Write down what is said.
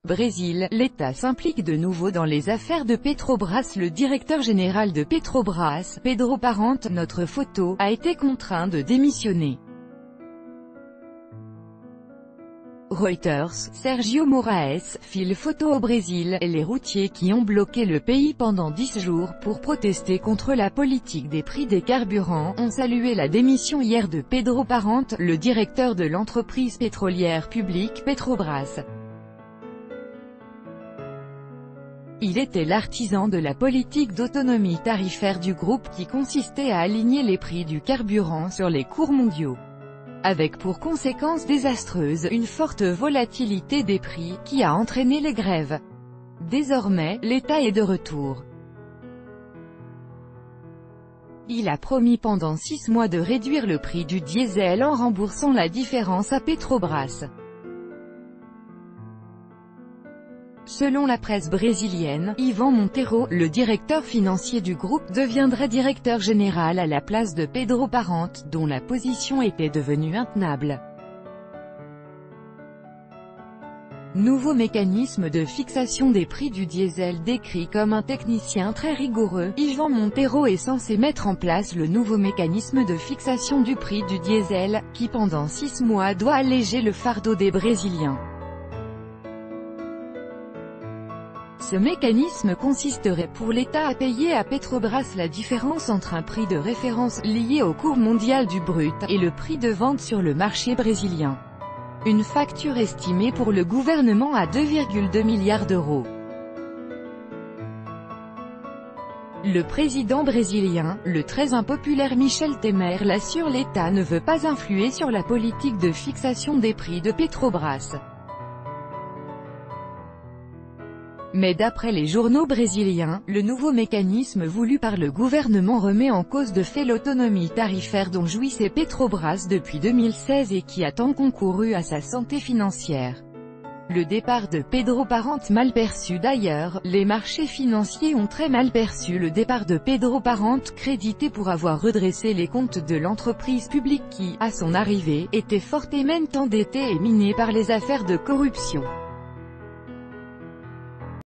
Brésil, l'État s'implique de nouveau dans les affaires de Petrobras. Le directeur général de Petrobras, Pedro Parente, notre photo, a été contraint de démissionner. Reuters, Sergio Moraes, file photo au Brésil, les routiers qui ont bloqué le pays pendant 10 jours, pour protester contre la politique des prix des carburants, ont salué la démission hier de Pedro Parente, le directeur de l'entreprise pétrolière publique Petrobras. Il était l'artisan de la politique d'autonomie tarifaire du groupe qui consistait à aligner les prix du carburant sur les cours mondiaux, avec pour conséquence désastreuse une forte volatilité des prix, qui a entraîné les grèves. Désormais, l'État est de retour. Il a promis pendant 6 mois de réduire le prix du diesel en remboursant la différence à Petrobras. Selon la presse brésilienne, Ivan Monteiro, le directeur financier du groupe, deviendrait directeur général à la place de Pedro Parente, dont la position était devenue intenable. Nouveau mécanisme de fixation des prix du diesel. Décrit comme un technicien très rigoureux, Ivan Monteiro est censé mettre en place le nouveau mécanisme de fixation du prix du diesel, qui pendant 6 mois doit alléger le fardeau des Brésiliens. Ce mécanisme consisterait pour l'État à payer à Petrobras la différence entre un prix de référence, lié au cours mondial du brut, et le prix de vente sur le marché brésilien. Une facture estimée pour le gouvernement à 2,2 milliards d'euros. Le président brésilien, le très impopulaire Michel Temer, l'assure, l'État ne veut pas influer sur la politique de fixation des prix de Petrobras. Mais d'après les journaux brésiliens, le nouveau mécanisme voulu par le gouvernement remet en cause de fait l'autonomie tarifaire dont jouissait Petrobras depuis 2016 et qui a tant concouru à sa santé financière. Le départ de Pedro Parente mal perçu. D'ailleurs, les marchés financiers ont très mal perçu le départ de Pedro Parente, crédité pour avoir redressé les comptes de l'entreprise publique qui, à son arrivée, était fortement endettée et minée par les affaires de corruption.